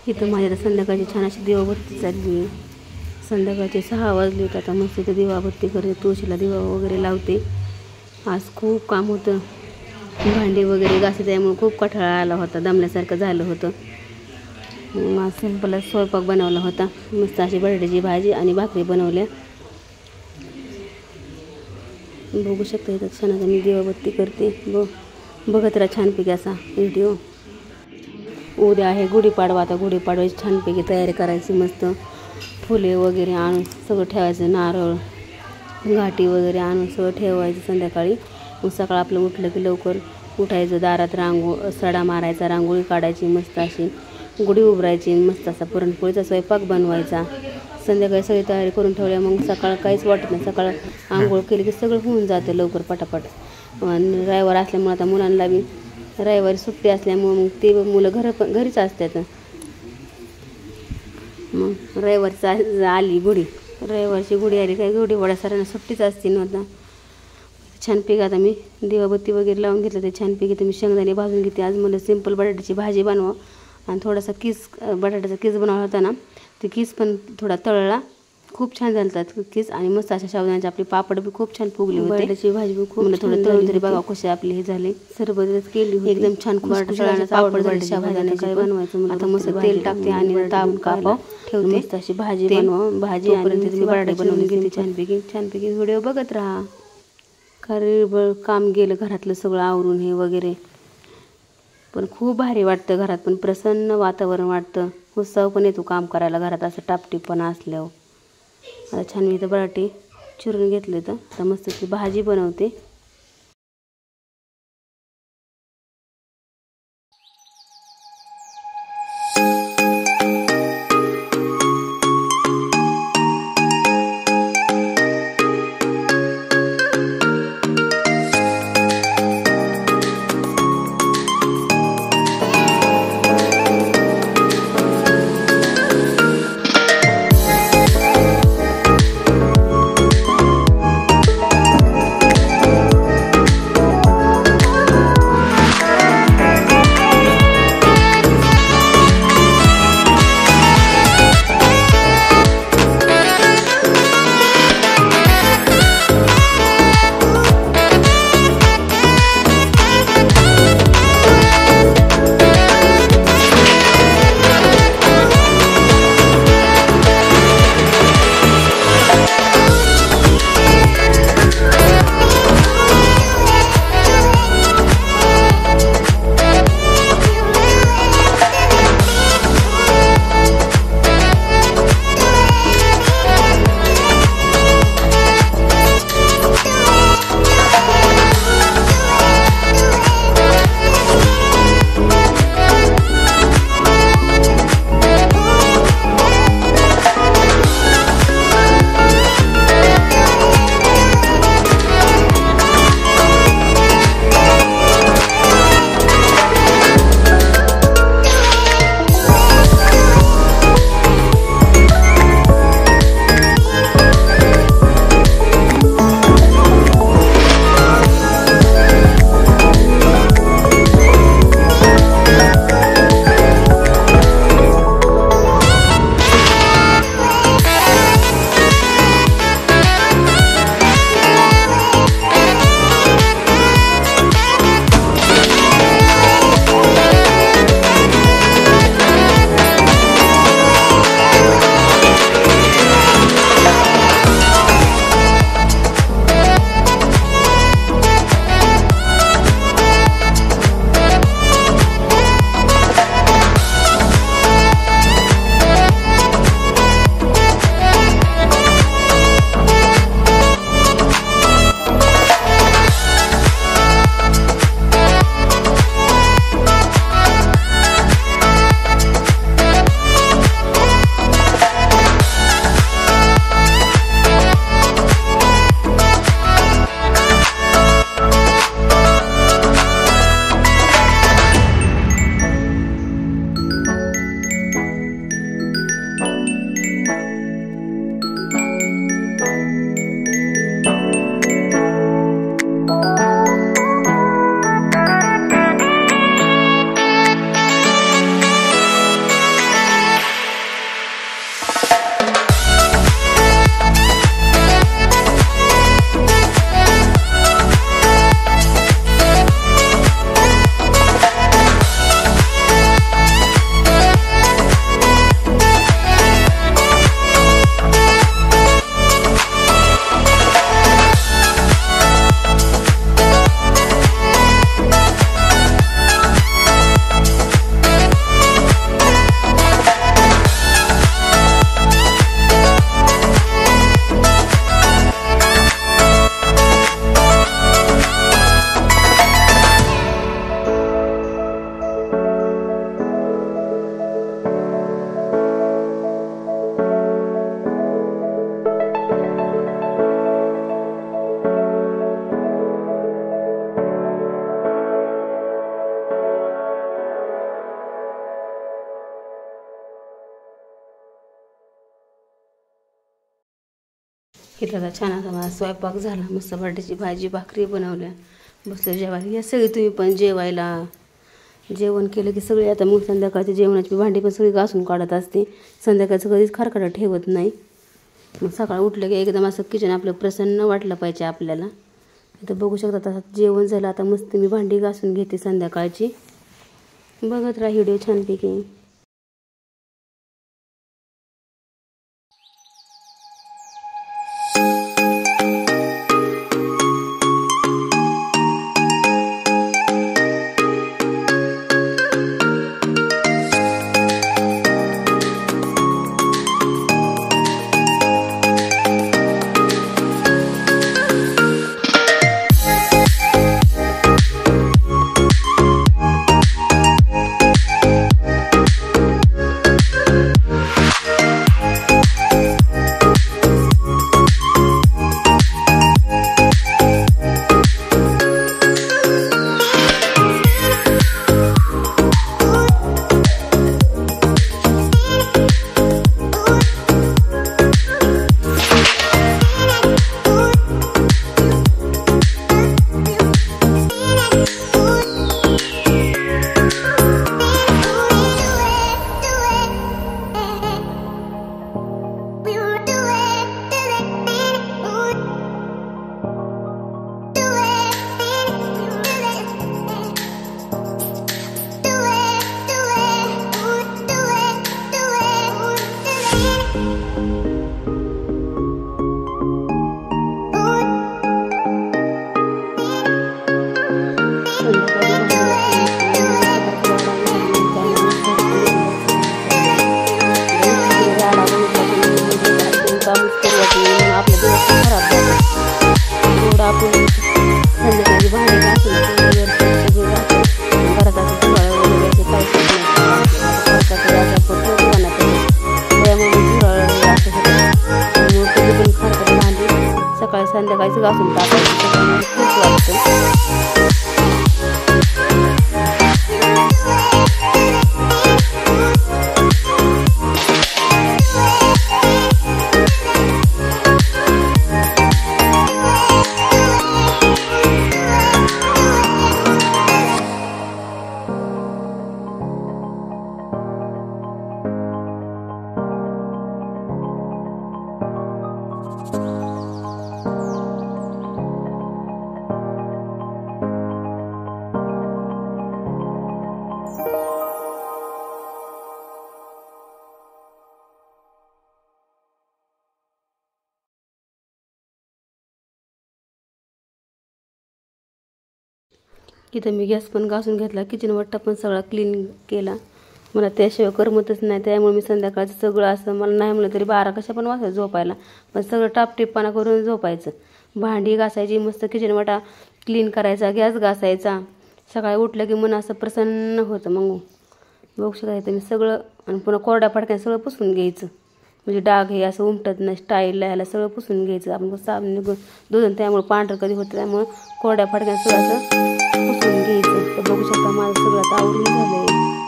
इथं माझ्या आता संध्याकाळची छान अशी दिवाबत्ती चालली आहे. संध्याकाळचे 6 वाजले तर आता मस्त इथं दिवाबत्ती करते, तुळशीला दिवा वगैरे लावते. आज खूप काम होतं, भांडी वगैरे घासते, त्यामुळे खूप कटाळा आला होता, दमल्यासारखं झालं होतं. मग सिंपल स्वयंपाक बनवला होता. मस्त अशी बटाट्याची भाजी आणि भाकरी बनवल्या. बघू शकता इथं छान आता मी दिवाबत्ती करते. बघत राहा छानपैकी असा व्हिडिओ. उद्या आहे गुढीपाडवा. आता गुढीपाडवाची छानपैकी तयारी करायची. मस्त फुले वगैरे आणून सगळं ठेवायचं, नारळ घाटी वगैरे आणून सगळं ठेवायचं संध्याकाळी. मग सकाळ आपलं उठलं की लवकर उठायचं, दारात सडा मारायचा, रांगोळी काढायची, मस्त अशी गुढी उभारायची, मस्त असा पुरणपोळीचा स्वयंपाक बनवायचा. संध्याकाळी सगळी तयारी करून ठेवल्या मग सकाळ काहीच वाटत नाही. सकाळ आंघोळ केली की सगळं होऊन जातं लवकर पटापट. आणि रविवार असल्यामुळे आता मुलांना बी रविवारी सुट्टी असल्यामुळे मग ते मुलं घरीच असतात. मग रविवारची आली गुढी, रविवारची गुढी आली काय गुढीपाडवा सरांना सुट्टीच असते ना. आता छानपैकी आता मी दिवाबत्ती वगैरे लावून घेतलं. ते छानपैकी तर मी शेंगदाणे भाजून घेते. आज मला सिंपल बटाट्याची भाजी बनवा आणि थोडासा बटाट्याचा किस बनवला होता ना, ते किस पण थोडा तळला, खूप छान झालतात किस. आणि मस्त अशा साबुदाण्याचे आपले पापड बी खूप छान फुगले होते. बटाट्याची भाजी बी खूप थोडं तळून तरी बघा कशी आपली हे झाले, सरबत केली होती एकदम छान. बटाट्याच्या भाजी काय बनवायचं, आता मस्त तेल टाकते आणि ताप कापाव ठेवते. मस्त अशी भाजी भाजी आणि बटाटे बनवून घेते छानपैकी व्हिडिओ बघत राहा. कारण काम गेलं घरातलं सगळं आवरून हे वगैरे, पण खूप भारी वाटतं घरात, पण प्रसन्न वातावरण वाटतं, उत्साह पण येतो काम करायला घरात असं टापटीपणा असल्यावर. आता छान मी इथं बटाटे चिरून घेतले तर आता मस्त ती भाजी बनवते. इथला तर छान असा माझा स्वयंपाक झाला, मस्त बटाट्याची भाजी भाकरी बनवल्या, बसलं जेवायला. या सगळी तुम्ही पण जेवायला. जेवण केलं की सगळे आता मग संध्याकाळची जेवणाची भांडी पण सगळी घासून काढत असते. संध्याकाळचं कधीच खरखडा ठेवत नाही. मग सकाळ उठलं की एकदम असं किचन आपलं प्रसन्न वाटलं पाहिजे आपल्याला. इथं बघू शकता तसं जेवण झालं. आता मस्त मी भांडी घासून घेते संध्याकाळची. बघत राहा व्हिडिओ छानपैकी. संध्याकाळीच घासून टाकायचं, खूप वाटतं. इथं मी गॅस पण घासून घेतला, किचन वट्टा पण सगळा क्लीन केला. मला त्याशिवाय करमतच नाही, त्यामुळे मी संध्याकाळचं सगळं असं मला नाही म्हणलं तरी 12 कशा पण वाजता झोपायला, पण सगळं टापटिपपणा करून झोपायचं. भांडी घासायची, मस्त किचन वट्टा क्लीन करायचा, गॅस घासायचा. सकाळी उठलं की मन असं प्रसन्न होतं. मग बघू शकता इथं मी सगळं, आणि पुन्हा कोरड्या फडक्याने सगळं पुसून घ्यायचं, म्हणजे डाग हे असं उमटत नाही. स्टाईलला ह्याला सगळं पुसून घ्यायचं आपण, साबण दुधन त्यामुळे पांढरं कधी होतं, त्यामुळे कोरड्या फडक्याने सगळं असं पुसून घ्यायचं. तर बघू शकता माझं सगळं आता आवरून झालंय.